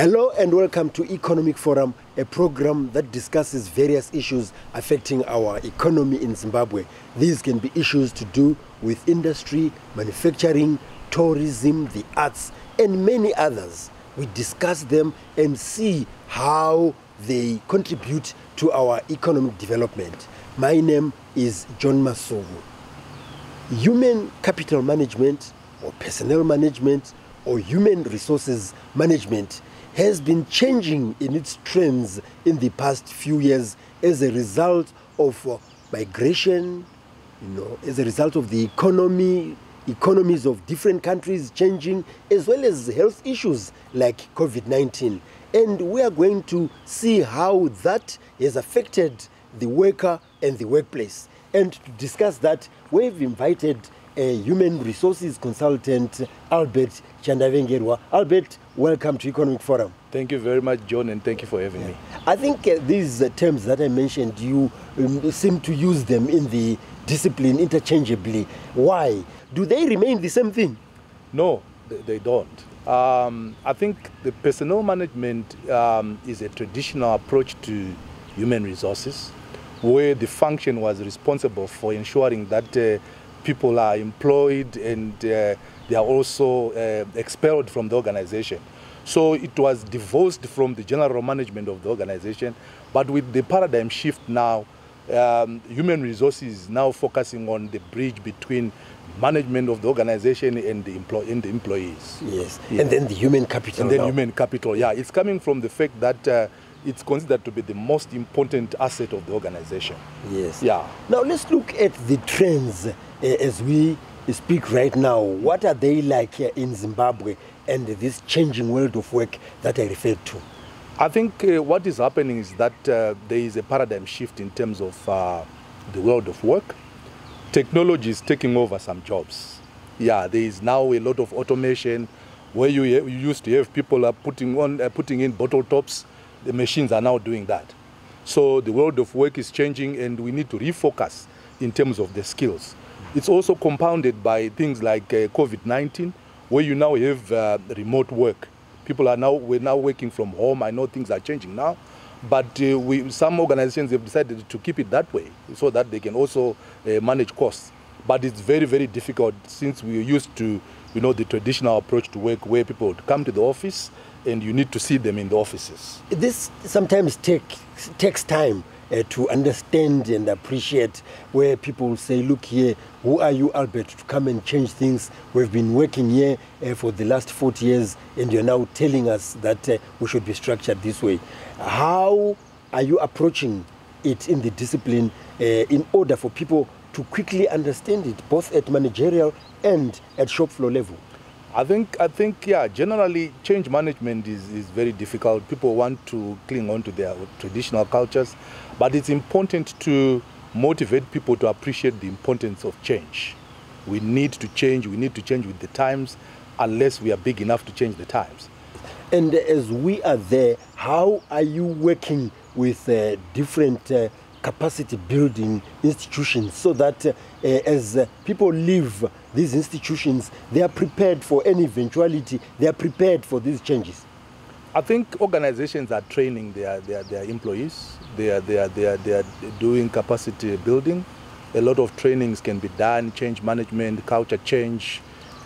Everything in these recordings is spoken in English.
Hello and welcome to Economic Forum, a program that discusses various issues affecting our economy in Zimbabwe. These can be issues to do with industry, manufacturing, tourism, the arts, and many others. We discuss them and see how they contribute to our economic development. My name is John Masovu. Human capital management or personnel management or human resources management has been changing in its trends in the past few years as a result of migration, as a result of the economies of different countries changing, as well as health issues like COVID-19. And we are going to see how that has affected the worker and the workplace. And to discuss that, we've invited a human resources consultant, Albert Chandavengerwa. Albert, welcome to Economic Forum. Thank you very much, John, and thank you for having me. I think these terms that I mentioned, you seem to use them in the discipline interchangeably. Why? Do they remain the same thing? No, they don't. I think the personnel management is a traditional approach to human resources, where the function was responsible for ensuring that people are employed and they are also expelled from the organization. So it was divorced from the general management of the organization, but with the paradigm shift now, human resources is now focusing on the bridge between management of the organization and the employees. Yes, and then the human capital. And then human capital, yeah. It's coming from the fact that it's considered to be the most important asset of the organization. Yes. Yeah. Now let's look at the trends as we speak right now. What are they like here in Zimbabwe and this changing world of work that I referred to? I think what is happening is that there is a paradigm shift in terms of the world of work. Technology is taking over some jobs. Yeah, there is now a lot of automation where you used to have people putting in bottle tops. The machines are now doing that. So the world of work is changing and we need to refocus in terms of the skills. It's also compounded by things like COVID-19, where you now have remote work. We're now working from home. I know things are changing now, but some organizations have decided to keep it that way so that they can also manage costs. But it's very, very difficult since we're used to, the traditional approach to work where people would come to the office and you need to see them in the offices. This sometimes takes time to understand and appreciate, where people say, look here, who are you, Albert, to come and change things? We've been working here for the last 40 years and you're now telling us that we should be structured this way. How are you approaching it in the discipline in order for people to quickly understand it, both at managerial and at shop floor level? I think, yeah, generally change management is very difficult. People want to cling on to their traditional cultures, but it's important to motivate people to appreciate the importance of change. We need to change with the times, unless we are big enough to change the times. And as we are there, how are you working with different capacity building institutions so that as people leave these institutions, they are prepared for any eventuality, they are prepared for these changes? I think organizations are training their employees. They are doing capacity building. A lot of trainings can be done, change management, culture change,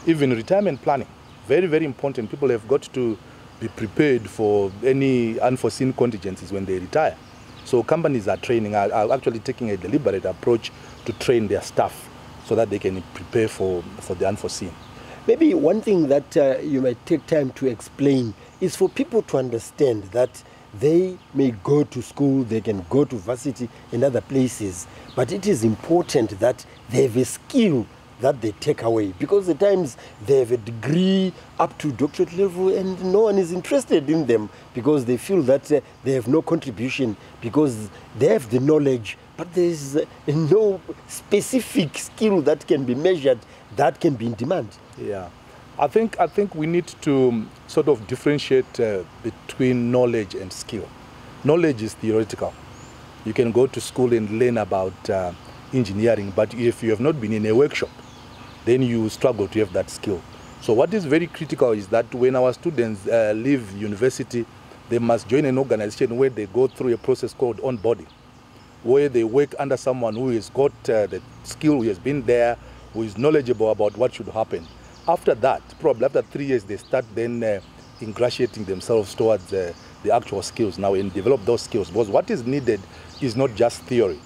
even retirement planning. Very, very important. People have got to be prepared for any unforeseen contingencies when they retire. So companies are actually taking a deliberate approach to train their staff so that they can prepare for the unforeseen. Maybe one thing that you might take time to explain is for people to understand that they may go to school, they can go to varsity and other places, but it is important that they have a skill that they take away, because at times they have a degree up to doctorate level and no one is interested in them because they feel that they have no contribution, because they have the knowledge but there is no specific skill that can be measured that can be in demand. Yeah, I think we need to sort of differentiate between knowledge and skill. Knowledge is theoretical. You can go to school and learn about engineering, but if you have not been in a workshop, then you struggle to have that skill. So what is very critical is that when our students leave university, they must join an organization where they go through a process called onboarding, where they work under someone who has got the skill, who has been there, who is knowledgeable about what should happen. After that, probably after 3 years, they start then ingratiating themselves towards the actual skills now and develop those skills. Because what is needed is not just theory,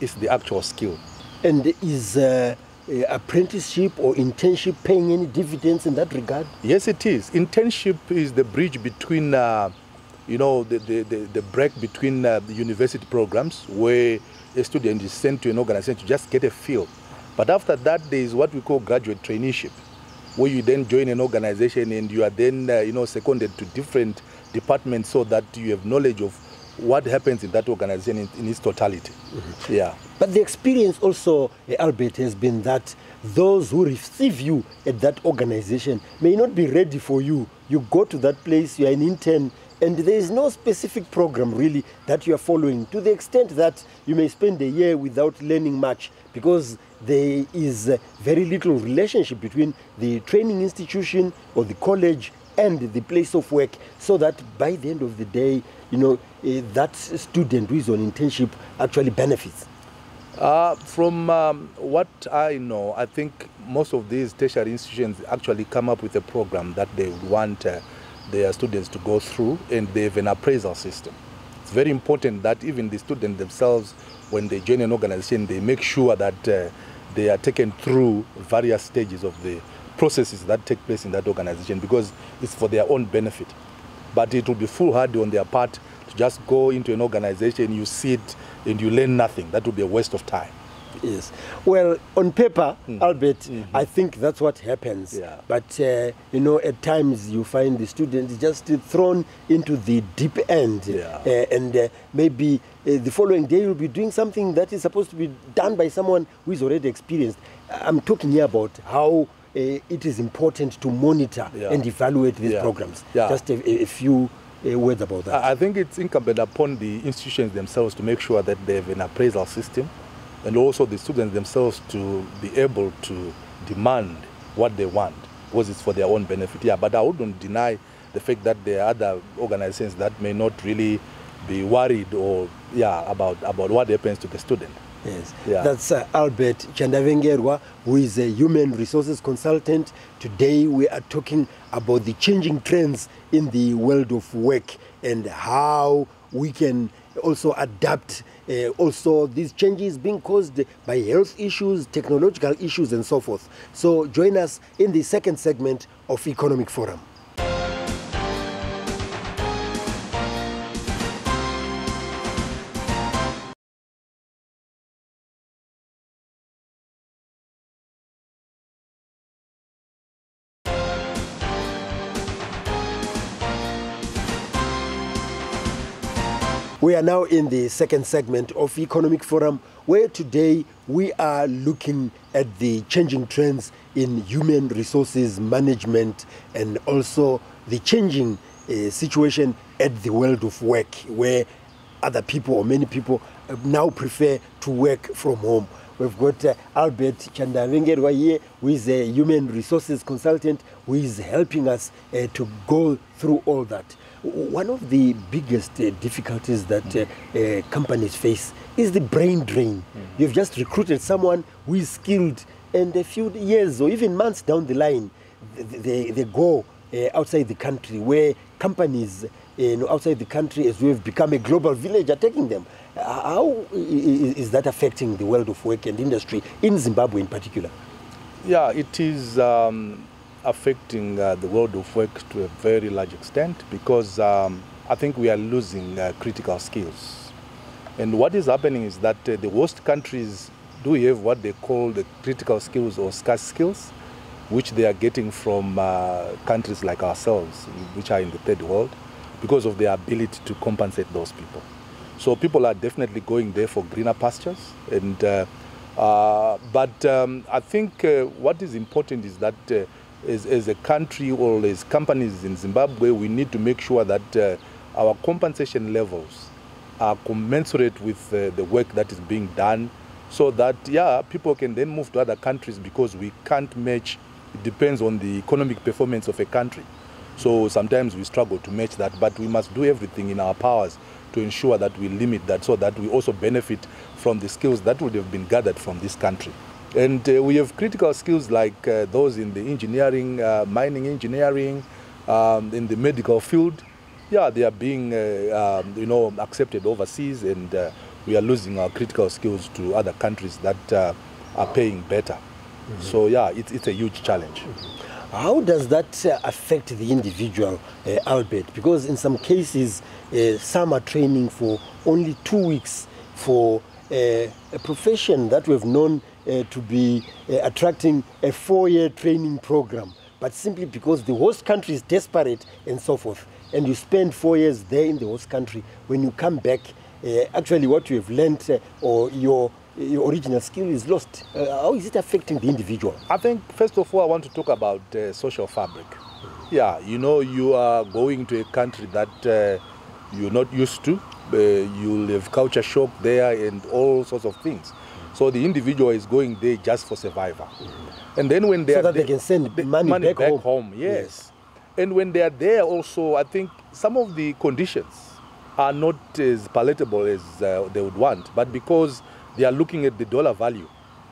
it's the actual skill. And is apprenticeship or internship paying any dividends in that regard? Yes, it is. Internship is the bridge between, the break between the university programs, where a student is sent to an organization to just get a feel. But after that, there is what we call graduate traineeship, where you then join an organization and you are then, seconded to different departments so that you have knowledge of what happens in that organization in its totality. Mm-hmm. Yeah. But the experience also, Albert, has been that those who receive you at that organization may not be ready for you. You go to that place, you are an intern, and there is no specific program really that you are following, to the extent that you may spend a year without learning much, because there is very little relationship between the training institution or the college and the place of work, so that by the end of the day, that student who is on internship actually benefits. From what I know, I think most of these tertiary institutions actually come up with a program that they want their students to go through, and they have an appraisal system. It's very important that even the students themselves, when they join an organization, they make sure that they are taken through various stages of the processes that take place in that organization, because it's for their own benefit. But it will be foolhardy on their part to just go into an organization, you sit and you learn nothing. That would be a waste of time. Yes. Well, on paper, Albert, I think that's what happens. Yeah. But, at times you find the students just thrown into the deep end. Yeah. And maybe the following day you'll be doing something that is supposed to be done by someone who is already experienced. I'm talking here about how it is important to monitor and evaluate these programs. Yeah. Just a few words about that. I think it's incumbent upon the institutions themselves to make sure that they have an appraisal system, and also the students themselves to be able to demand what they want, because it's for their own benefit. Yeah, but I wouldn't deny the fact that there are other organizations that may not really be worried or about what happens to the student. Yes, yeah. That's Albert Chandavengerwa, who is a human resources consultant. Today we are talking about the changing trends in the world of work and how we can also adapt. Also, these changes being caused by health issues, technological issues, and so forth. So join us in the second segment of Economic Forum. We are now in the second segment of Economic Forum, where today we are looking at the changing trends in human resources management and also the changing situation at the world of work, where other people or many people now prefer to work from home. We've got Albert Chandavengerwa here, who is a human resources consultant, who is helping us to go through all that. One of the biggest difficulties that companies face is the brain drain. You've just recruited someone who is skilled, and a few years or even months down the line, they go outside the country, where companies outside the country, as we have become a global village, are taking them. How is that affecting the world of work and industry in Zimbabwe in particular? Yeah, it is affecting the world of work to a very large extent, because I think we are losing critical skills. And what is happening is that the worst countries do have what they call the critical skills or scarce skills, which they are getting from countries like ourselves, which are in the third world, because of their ability to compensate those people. So people are definitely going there for greener pastures. And but I think what is important is that as a country or as companies in Zimbabwe, we need to make sure that our compensation levels are commensurate with the work that is being done, so that people can then move to other countries, because we can't match It depends on the economic performance of a country. So sometimes we struggle to match that, but we must do everything in our powers to ensure that we limit that so that we also benefit from the skills that would have been gathered from this country. And we have critical skills like those in the engineering, mining engineering, in the medical field. Yeah, they are being accepted overseas, and we are losing our critical skills to other countries that are paying better. So yeah, it's a huge challenge. How does that affect the individual, Albert? Because in some cases, some are training for only 2 weeks for a profession that we've known to be attracting a 4-year training program, but simply because the host country is desperate and so forth, and you spend 4 years there in the host country, when you come back, actually what you have learned or your original skill is lost. How is it affecting the individual? I think, first of all, I want to talk about social fabric. Yeah, you are going to a country that you're not used to. You'll have culture shock there and all sorts of things. So the individual is going there just for survival. And then when they can send money back home. Yes. And when they are there also, I think some of the conditions are not as palatable as they would want, but because they are looking at the dollar value,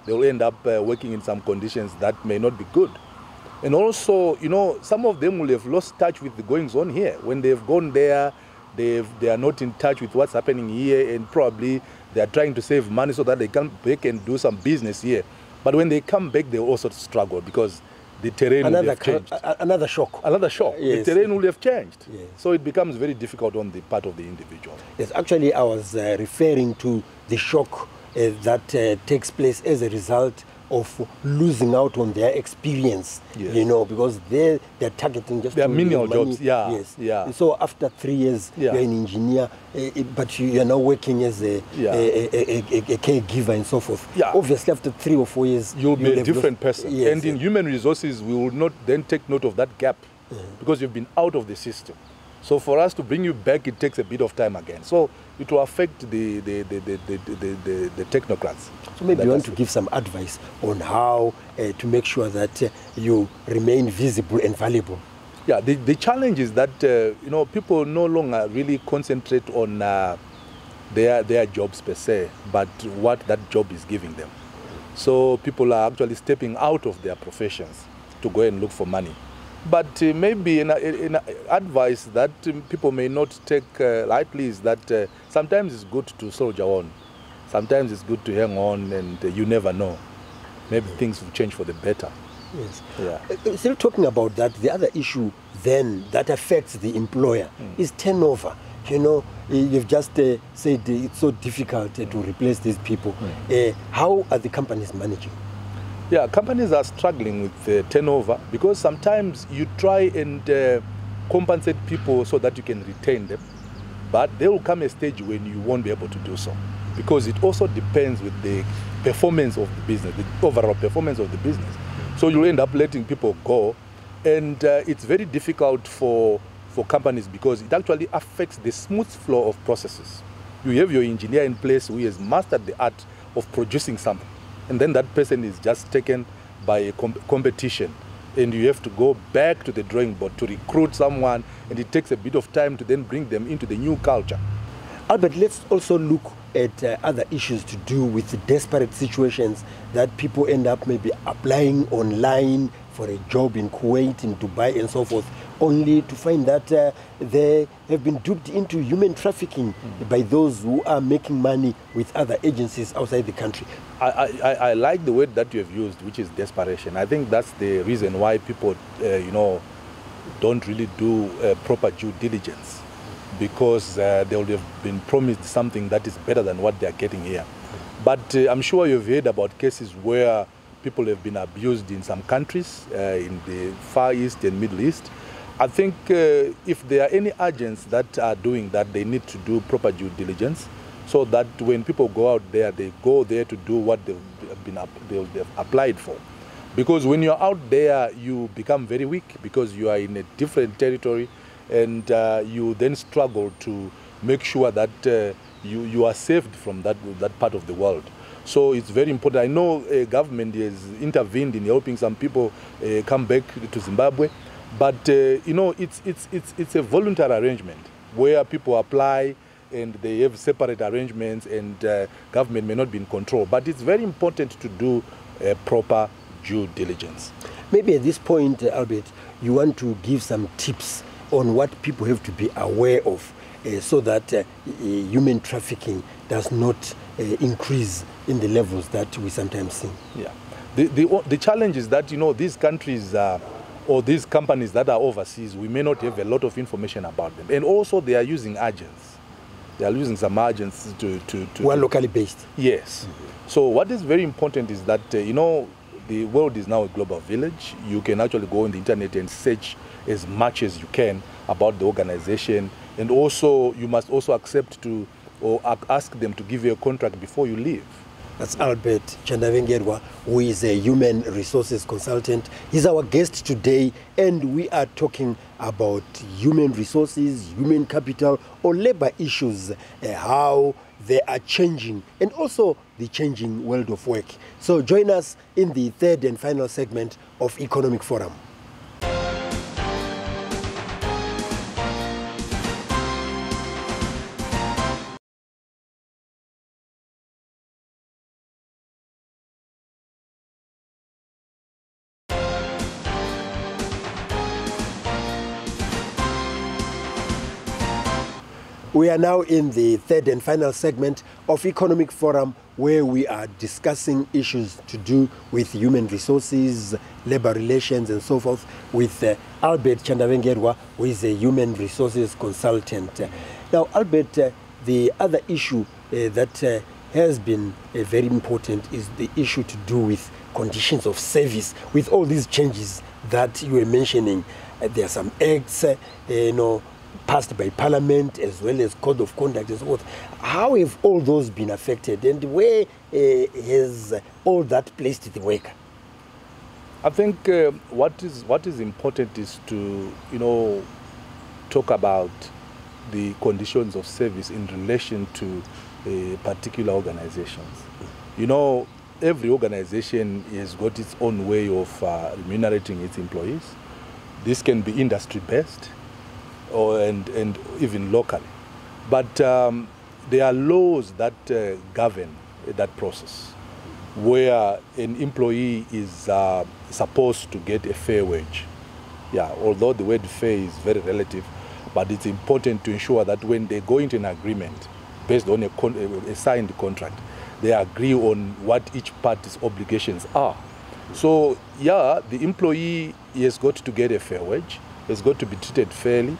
they will end up working in some conditions that may not be good. And also, some of them will have lost touch with the goings on here. When they've gone there, they are not in touch with what's happening here, and probably they are trying to save money so that they can back and do some business here. But when they come back, they will also struggle because the terrain will have changed. Another shock. Another shock. Yes. The terrain will have changed. Yes. So it becomes very difficult on the part of the individual. Yes, actually, I was referring to the shock that takes place as a result of losing out on their experience, yes. Because they're targeting just their menial jobs. Yeah, yes. Yeah. And so after 3 years, yeah. you're an engineer, but you're now working as a caregiver and so forth. Yeah. Obviously, after 3 or 4 years, you'll be a different person. Yes, and in human resources, we will not then take note of that gap because you've been out of the system. So for us to bring you back, it takes a bit of time again. So it will affect the technocrats. So maybe you want to give some advice on how to make sure that you remain visible and valuable. Yeah, the challenge is that people no longer really concentrate on their jobs per se, but what that job is giving them. So people are actually stepping out of their professions to go and look for money. But maybe in advice that people may not take lightly is that sometimes it's good to soldier on. Sometimes it's good to hang on, and you never know. Maybe things will change for the better. Yes. Yeah. Still talking about that, the other issue then that affects the employer is turnover. You've just said it's so difficult to replace these people. How are the companies managing? Yeah, companies are struggling with turnover because sometimes you try and compensate people so that you can retain them, but there will come a stage when you won't be able to do so because it also depends with the performance of the business, the overall performance of the business. So you'll end up letting people go, and it's very difficult for companies because it actually affects the smooth flow of processes. You have your engineer in place who has mastered the art of producing something, and then that person is just taken by a competition, and you have to go back to the drawing board to recruit someone, and it takes a bit of time to then bring them into the new culture. Albert, let's also look at other issues to do with the desperate situations that people end up maybe applying online for a job in Kuwait, in Dubai, and so forth, only to find that they have been duped into human trafficking by those who are making money with other agencies outside the country. I like the word that you have used, which is desperation. I think that's the reason why people, don't really do proper due diligence, because they would have been promised something that is better than what they are getting here. But I'm sure you've heard about cases where people have been abused in some countries, in the Far East and Middle East. I think if there are any agents that are doing that, they need to do proper due diligence so that when people go out there, they go there to do what they've applied for. Because when you're out there, you become very weak because you are in a different territory, and you then struggle to make sure that you are saved from that part of the world. So it's very important. I know government has intervened in helping some people come back to Zimbabwe, but it's a voluntary arrangement where people apply and they have separate arrangements, and government may not be in control. But it's very important to do proper due diligence. Maybe at this point, Albert, you want to give some tips on what people have to be aware of so that human trafficking does not increase in the levels that we sometimes see. Yeah. The challenge is that, these countries or these companies that are overseas, we may not have a lot of information about them. And also they are using agents. They are using some agents to who are locally based. Yes. Mm-hmm. So what is very important is that, the world is now a global village. You can actually go on the internet and search as much as you can about the organization. And also, you must also accept or ask them to give you a contract before you leave. That's Albert Chandavengerwa, who is a human resources consultant. He's our guest today, and we are talking about human resources, human capital, or labor issues, how they are changing, and also the changing world of work. So join us in the third and final segment of Economic Forum. We are now in the third and final segment of Economic Forum, where we are discussing issues to do with human resources, labor relations, and so forth, with Albert Chandavengerwa, who is a human resources consultant. Now, Albert, the other issue that has been very important is the issue to do with conditions of service. With all these changes that you were mentioning, there are some acts, passed by Parliament, as well as Code of Conduct and so forth. How have all those been affected, and where has all that placed the worker? I think what is important is to talk about the conditions of service in relation to particular organizations. Every organization has got its own way of remunerating its employees. This can be industry-based, and even locally. But there are laws that govern that process, where an employee is supposed to get a fair wage. Yeah, although the word fair is very relative, but it's important to ensure that when they go into an agreement based on a signed contract, they agree on what each party's obligations are. So, yeah, the employee has got to get a fair wage, has got to be treated fairly,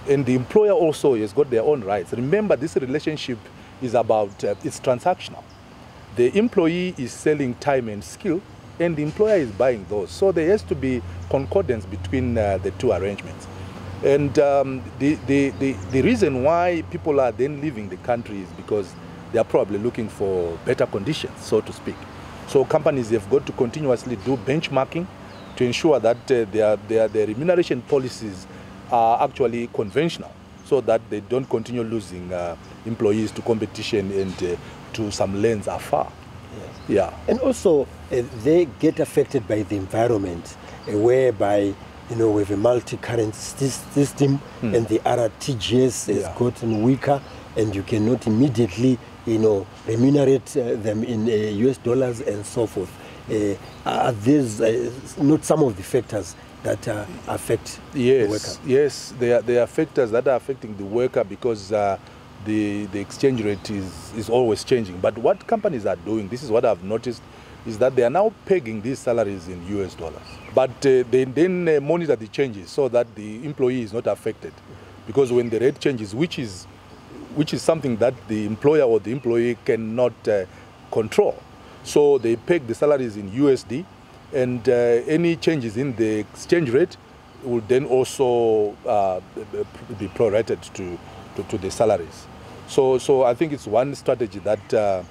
and the employer also has got their own rights. Remember, this relationship is about, it's transactional. The employee is selling time and skill, and the employer is buying those. So there has to be concordance between the two arrangements. And the reason why people are then leaving the country is because they are probably looking for better conditions, so to speak. So companies have got to continuously do benchmarking to ensure that their remuneration policies are actually conventional, so that they don't continue losing employees to competition and to some lands afar. Yes. Yeah. And also they get affected by the environment, whereby we have a multi-currency system, and the RTGS has gotten weaker, and you cannot immediately remunerate them in US dollars and so forth. Are these not some of the factors that affect the worker? Yes, there are factors that are affecting the worker, because the exchange rate is always changing. But what companies are doing, this is what I've noticed, is that they are now pegging these salaries in US dollars. But they then monitor the changes so that the employee is not affected. Because when the rate changes, which is something that the employer or the employee cannot control. So they peg the salaries in USD, and any changes in the exchange rate will then also be prorated to the salaries. So I think it's one strategy that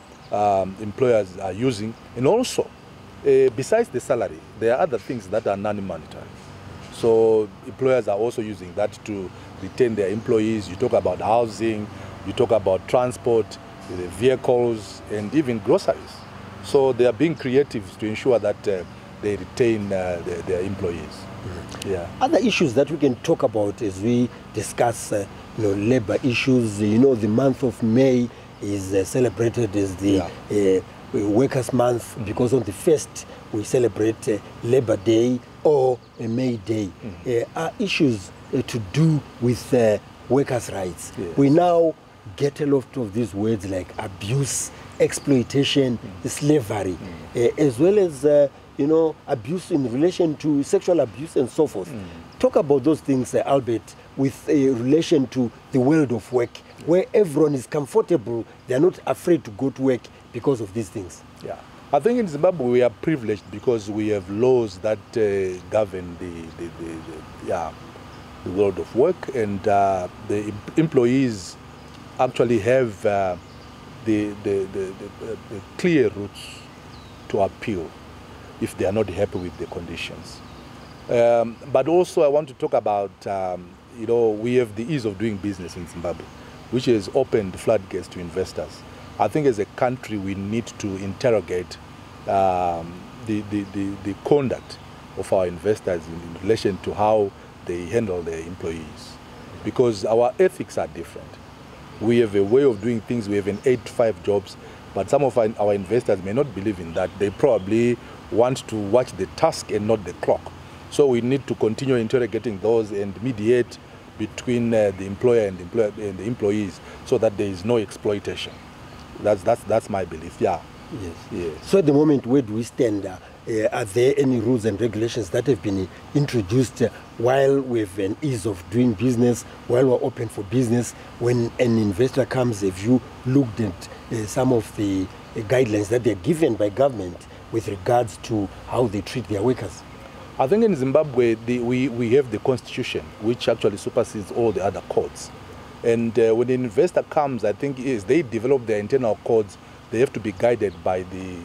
employers are using. And also, besides the salary, there are other things that are non-monetary. So employers are also using that to retain their employees. You talk about housing, you talk about transport, the vehicles, and even groceries. So they are being creative to ensure that they retain their employees. Mm-hmm. Yeah. Other issues that we can talk about as we discuss labor issues, the month of May is celebrated as the Workers' Month, because on the 1st we celebrate Labor Day or May Day. Are issues to do with workers' rights. Yes. We now get a lot of these words like abuse, exploitation, slavery, as well as abuse in relation to sexual abuse and so forth. Talk about those things, Albert, with relation to the world of work, where everyone is comfortable, they are not afraid to go to work because of these things. Yeah, I think in Zimbabwe we are privileged because we have laws that govern the world of work, and the employees actually have the clear routes to appeal if they are not happy with the conditions. But also I want to talk about, we have the ease of doing business in Zimbabwe, which has opened the floodgates to investors. I think as a country we need to interrogate the conduct of our investors in relation to how they handle their employees, because our ethics are different. We have a way of doing things. We have an 8-to-5 jobs, but some of our investors may not believe in that. They probably want to watch the task and not the clock. So we need to continue interrogating those and mediate between the employer and the employees, so that there is no exploitation. That's my belief. Yeah. Yes. Yes. So at the moment, where do we stand? Are there any rules and regulations that have been introduced while we have an ease of doing business, while we're open for business? When an investor comes, have you looked at some of the guidelines that they're given by government with regards to how they treat their workers? I think in Zimbabwe, we have the constitution, which actually supersedes all the other codes. And when an investor comes, I think as they develop their internal codes, they have to be guided by the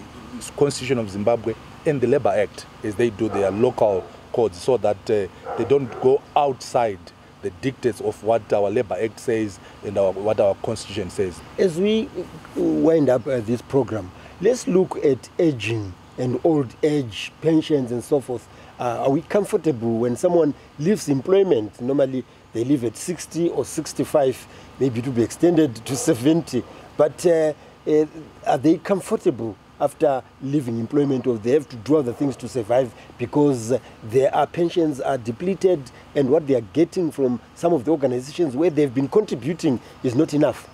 Constitution of Zimbabwe and the Labour Act as they do their local codes, so that they don't go outside the dictates of what our Labour Act says and what our Constitution says. As we wind up this program, let's look at aging and old age pensions and so forth. Are we comfortable when someone leaves employment? Normally they leave at 60 or 65, maybe to be extended to 70. But are they comfortable after leaving employment, or they have to do other things to survive because their pensions are depleted and what they are getting from some of the organizations where they've been contributing is not enough?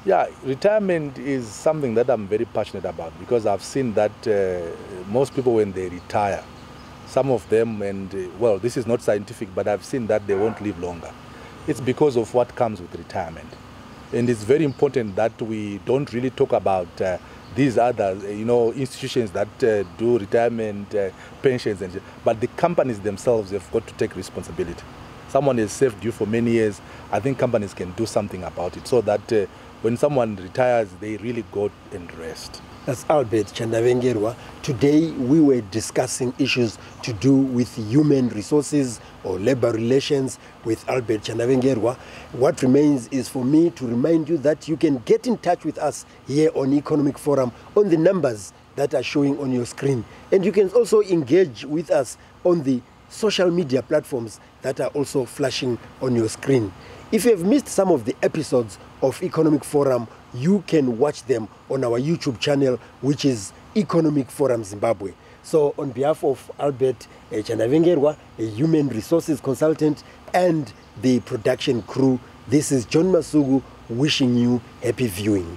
Yeah, retirement is something that I'm very passionate about, because I've seen that most people, when they retire, some of them, and well, this is not scientific, but I've seen that they won't live longer. It's because of what comes with retirement. And it's very important that we don't really talk about these other, institutions that do retirement pensions, but the companies themselves have got to take responsibility. Someone has saved you for many years. I think companies can do something about it, so that when someone retires, they really go and rest. That's Albert Chandavengerwa. Today we were discussing issues to do with human resources or labor relations with Albert Chandavengerwa. What remains is for me to remind you that you can get in touch with us here on Economic Forum on the numbers that are showing on your screen. And you can also engage with us on the social media platforms that are also flashing on your screen. If you have missed some of the episodes of Economic Forum, you can watch them on our YouTube channel, which is Economic Forum Zimbabwe. So on behalf of Albert Chandavengerwa, a human resources consultant, and the production crew, this is John Masugu wishing you happy viewing.